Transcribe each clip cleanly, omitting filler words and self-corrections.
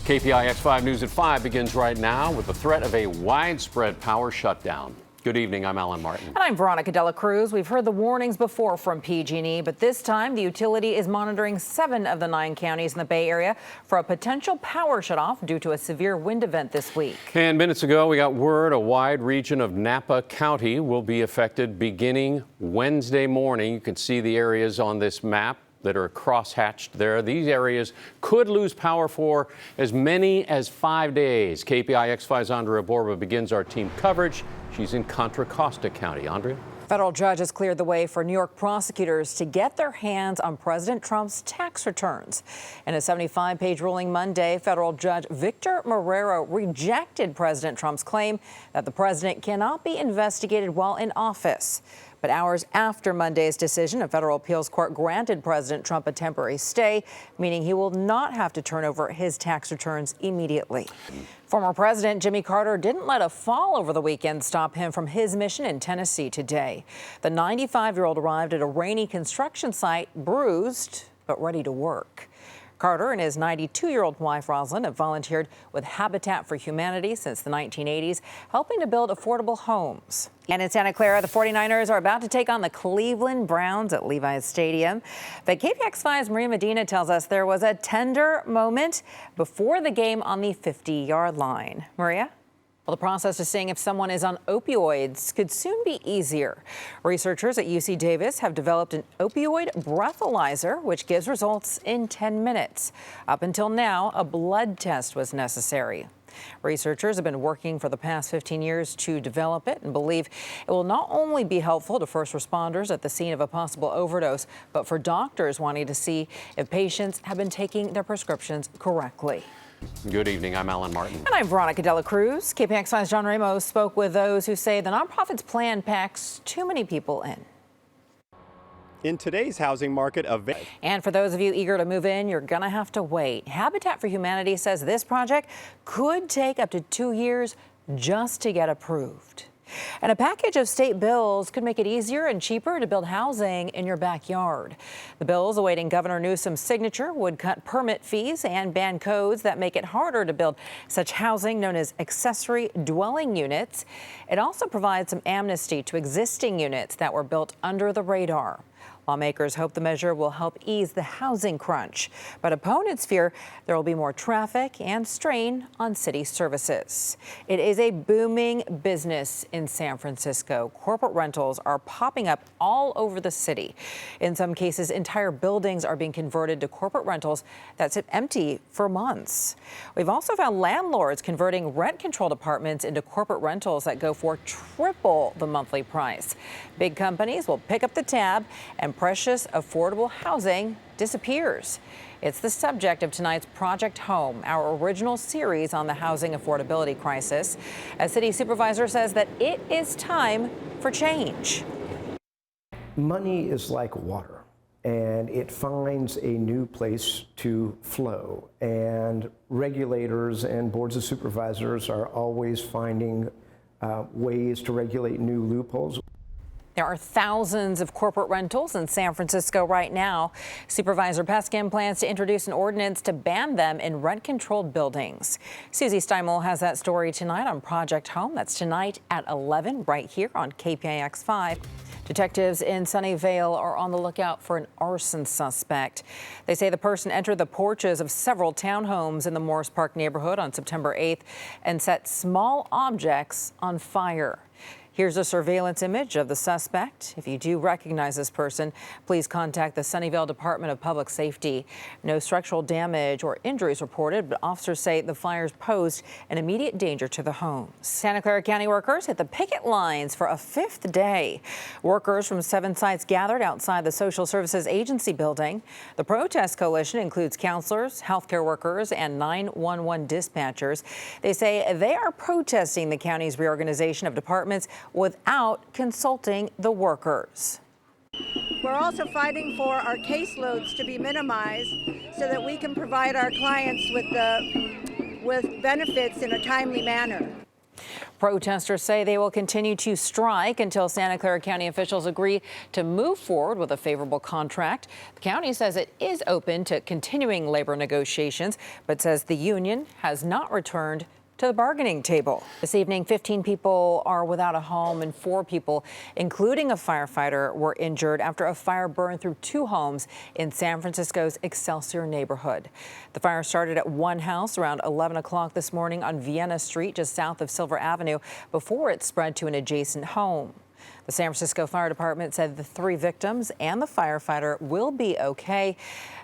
KPI X5 News at 5 begins right now with the threat of a widespread power shutdown. Good evening, I'm Alan Martin. And I'm Veronica Cruz. We've heard the warnings before from PG&E, but this time the utility is monitoring 7 of the 9 counties in the Bay Area for a potential power shutoff due to a severe wind event this week. And minutes ago, we got word a wide region of Napa County will be affected beginning Wednesday morning. You can see the areas on this map that are crosshatched there. These areas could lose power for as many as 5 days. KPI X5's Andrea Borba begins our team coverage. She's in Contra Costa County. Andrea? Federal judges cleared the way for New York prosecutors to get their hands on President Trump's tax returns. In a 75-page ruling Monday, federal judge Victor Marrero rejected President Trump's claim that the president cannot be investigated while in office. But hours after Monday's decision, a federal appeals court granted President Trump a temporary stay, meaning he will not have to turn over his tax returns immediately. Former President Jimmy Carter didn't let a fall over the weekend stop him from his mission in Tennessee today. The 95-year-old arrived at a rainy construction site, bruised but ready to work. Carter and his 92-year-old wife, Rosalind, have volunteered with Habitat for Humanity since the 1980s, helping to build affordable homes. And in Santa Clara, the 49ers are about to take on the Cleveland Browns at Levi's Stadium. But KPX5's Maria Medina tells us there was a tender moment before the game on the 50-yard line. Maria? Well, the process of seeing if someone is on opioids could soon be easier. Researchers at UC Davis have developed an opioid breathalyzer, which gives results in 10 minutes. Up until now, a blood test was necessary. Researchers have been working for the past 15 years to develop it and believe it will not only be helpful to first responders at the scene of a possible overdose, but for doctors wanting to see if patients have been taking their prescriptions correctly. Good evening, I'm Alan Martin. And I'm Veronica Cruz. KPX5's John Ramos spoke with those who say the nonprofit's plan packs too many people in. In today's housing market, and for those of you eager to move in, you're going to have to wait. Habitat for Humanity says this project could take up to 2 years just to get approved. And a package of state bills could make it easier and cheaper to build housing in your backyard. The bills awaiting Governor Newsom's signature would cut permit fees and ban codes that make it harder to build such housing known as accessory dwelling units. It also provides some amnesty to existing units that were built under the radar. Lawmakers hope the measure will help ease the housing crunch, but opponents fear there will be more traffic and strain on city services. It is a booming business in San Francisco. Corporate rentals are popping up all over the city. In some cases, entire buildings are being converted to corporate rentals that sit empty for months. We've also found landlords converting rent-controlled apartments into corporate rentals that go for triple the monthly price. Big companies will pick up the tab and precious affordable housing disappears. It's the subject of tonight's Project Home, our original series on the housing affordability crisis. A city supervisor says that it is time for change. Money is like water, and it finds a new place to flow. And regulators and boards of supervisors are always finding ways to regulate new loopholes. There are thousands of corporate rentals in San Francisco right now. Supervisor Peskin plans to introduce an ordinance to ban them in rent-controlled buildings. Susie Steimel has that story tonight on Project Home. That's tonight at 11 right here on KPIX5. Detectives in Sunnyvale are on the lookout for an arson suspect. They say the person entered the porches of several townhomes in the Morris Park neighborhood on September 8th and set small objects on fire. Here's a surveillance image of the suspect. If you do recognize this person, please contact the Sunnyvale Department of Public Safety. No structural damage or injuries reported, but officers say the fires posed an immediate danger to the homes. Santa Clara County workers hit the picket lines for a 5th day. Workers from 7 sites gathered outside the Social Services Agency building. The protest coalition includes counselors, healthcare workers, and 911 dispatchers. They say they are protesting the county's reorganization of departments without consulting the workers. We're also fighting for our caseloads to be minimized so that we can provide our clients with benefits in a timely manner. Protesters say they will continue to strike until Santa Clara County officials agree to move forward with a favorable contract. The county says it is open to continuing labor negotiations, but says the union has not returned to the bargaining table. This evening, 15 people are without a home and 4 people, including a firefighter, were injured after a fire burned through 2 homes in San Francisco's Excelsior neighborhood. The fire started at one house around 11 o'clock this morning on Vienna Street, just south of Silver Avenue, before it spread to an adjacent home. The San Francisco Fire Department said the 3 victims and the firefighter will be okay.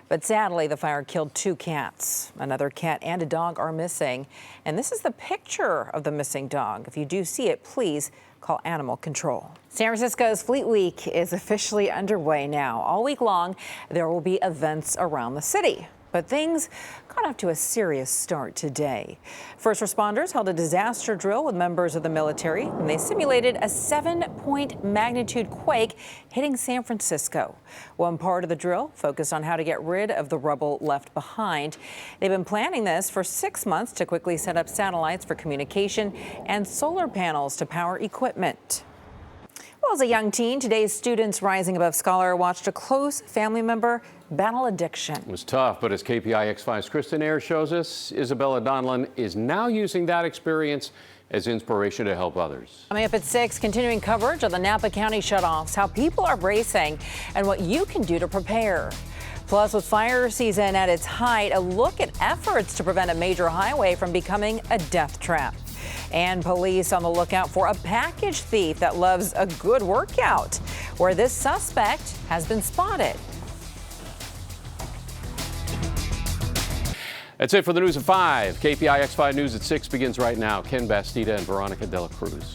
But sadly, the fire killed 2 cats. Another cat and a dog are missing. And this is the picture of the missing dog. If you do see it, please call animal control. San Francisco's Fleet Week is officially underway now. All week long, there will be events around the city. But things got off to a serious start today. First responders held a disaster drill with members of the military, and they simulated a 7-point magnitude quake hitting San Francisco. One part of the drill focused on how to get rid of the rubble left behind. They've been planning this for 6 months to quickly set up satellites for communication and solar panels to power equipment. Well, as a young teen, today's Students Rising Above scholar watched a close family member battle addiction. It was tough, but as KPIX5's Kristen Ayers shows us, Isabella Donlan is now using that experience as inspiration to help others. Coming up at 6, continuing coverage of the Napa County shutoffs, how people are bracing, and what you can do to prepare. Plus, with fire season at its height, a look at efforts to prevent a major highway from becoming a death trap. And police on the lookout for a package thief that loves a good workout, where this suspect has been spotted. That's it for the News at 5. KPIX5 News at 6 begins right now. Ken Bastida and Veronica Cruz.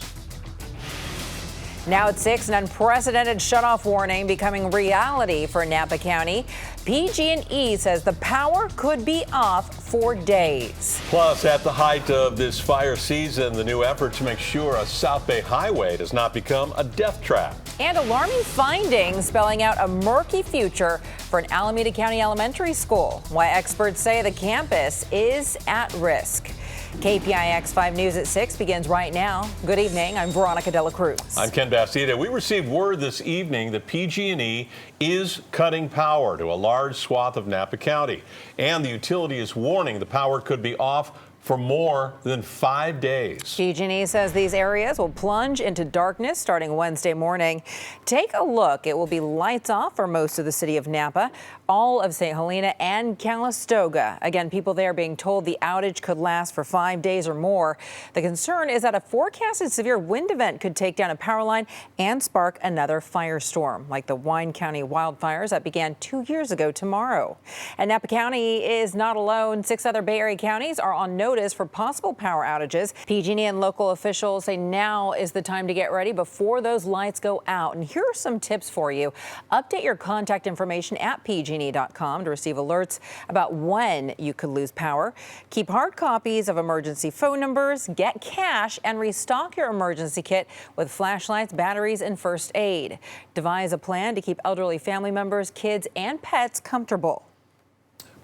Now at 6, an unprecedented shutoff warning becoming reality for Napa County. PG&E says the power could be off for days. Plus, at the height of this fire season, the new effort to make sure a South Bay highway does not become a death trap. And alarming findings spelling out a murky future for an Alameda County elementary school. Why experts say the campus is at risk. KPIX5 News at 6 begins right now. Good evening. I'm Veronica Cruz. I'm Ken Bastida. We received word this evening that PG&E is cutting power to a large swath of Napa County. And the utility is warning the power could be off for more than 5 days. PG&E says these areas will plunge into darkness starting Wednesday morning. Take a look. It will be lights off for most of the city of Napa, all of St. Helena and Calistoga. Again, people there being told the outage could last for 5 days or more. The concern is that a forecasted severe wind event could take down a power line and spark another firestorm, like the Wine County wildfires that began 2 years ago tomorrow. And Napa County is not alone. 6 other Bay Area counties are on notice for possible power outages. PG&E and local officials say now is the time to get ready before those lights go out. And here are some tips for you. Update your contact information at pgne.com to receive alerts about when you could lose power. Keep hard copies of emergency phone numbers, get cash, and restock your emergency kit with flashlights, batteries, and first aid. Devise a plan to keep elderly family members, kids, and pets comfortable.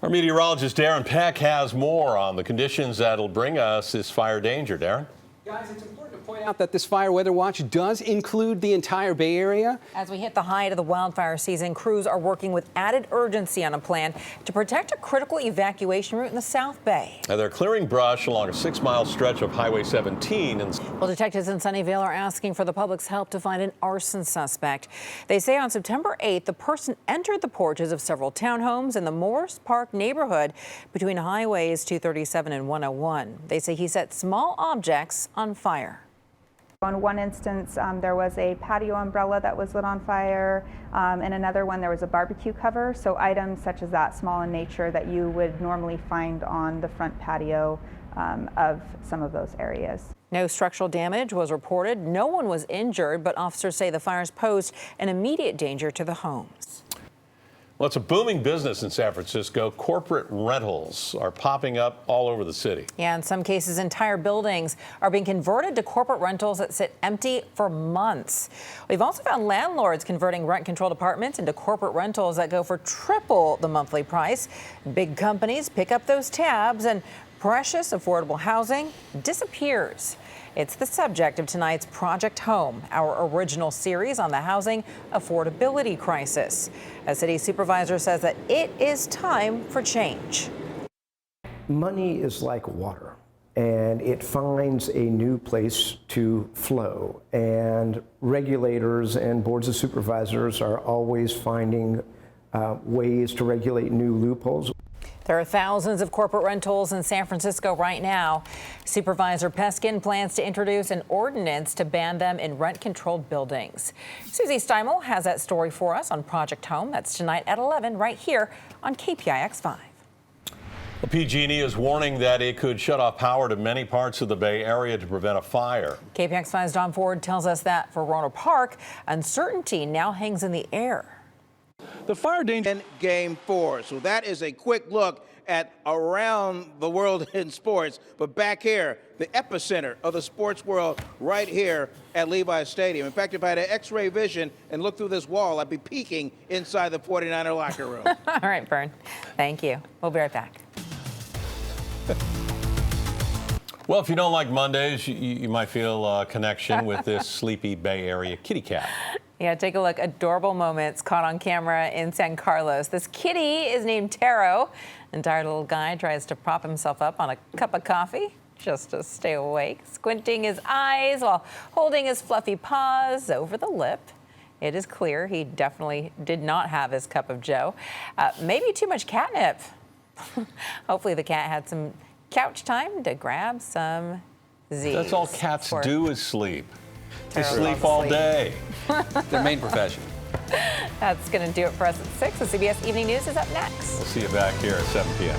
Our meteorologist Darren Peck has more on the conditions that'll bring us this fire danger. Darren? Guys, it's important to point out that this fire weather watch does include the entire Bay Area. As we hit the height of the wildfire season, crews are working with added urgency on a plan to protect a critical evacuation route in the South Bay. Now they're clearing brush along a 6-mile stretch of Highway 17. Well, detectives in Sunnyvale are asking for the public's help to find an arson suspect. They say on September 8th, the person entered the porches of several townhomes in the Morris Park neighborhood between highways 237 and 101. They say he set small objects on fire. In one instance, there was a patio umbrella that was lit on fire. In another one, there was a barbecue cover. So items such as that, small in nature, that you would normally find on the front patio of some of those areas. No structural damage was reported. No one was injured, but officers say the fires posed an immediate danger to the homes. Well, it's a booming business in San Francisco. Corporate rentals are popping up all over the city. Yeah, in some cases, entire buildings are being converted to corporate rentals that sit empty for months. We've also found landlords converting rent-controlled apartments into corporate rentals that go for triple the monthly price. Big companies pick up those tabs and precious affordable housing disappears. It's the subject of tonight's Project Home, our original series on the housing affordability crisis. A city supervisor says that it is time for change. Money is like water, and it finds a new place to flow. And regulators and boards of supervisors are always finding ways to regulate new loopholes. There are thousands of corporate rentals in San Francisco right now. Supervisor Peskin plans to introduce an ordinance to ban them in rent-controlled buildings. Susie Steimel has that story for us on Project Home. That's tonight at 11 right here on KPIX 5. The PG&E is warning that it could shut off power to many parts of the Bay Area to prevent a fire. KPIX 5's Don Ford tells us that for Roanoke Park, uncertainty now hangs in the air. The fire danger in Game 4. So that is a quick look at around the world in sports. But back here, the epicenter of the sports world right here at Levi's Stadium. In fact, if I had an X-ray vision and looked through this wall, I'd be peeking inside the 49er locker room. All right, Vern. Thank you. We'll be right back. Well, if you don't like Mondays, you might feel a connection with this sleepy Bay Area kitty cat. Yeah, take a look. Adorable moments caught on camera in San Carlos. This kitty is named Taro. The tired little guy tries to prop himself up on a cup of coffee just to stay awake, squinting his eyes while holding his fluffy paws over the lip. It is clear he definitely did not have his cup of joe. Maybe too much catnip. Hopefully the cat had some couch time to grab some Z's. That's all cats do is sleep. They Taro sleep loves all sleep. day. Their main profession. That's going to do it for us at 6. The CBS Evening News is up next. We'll see you back here at 7 p.m.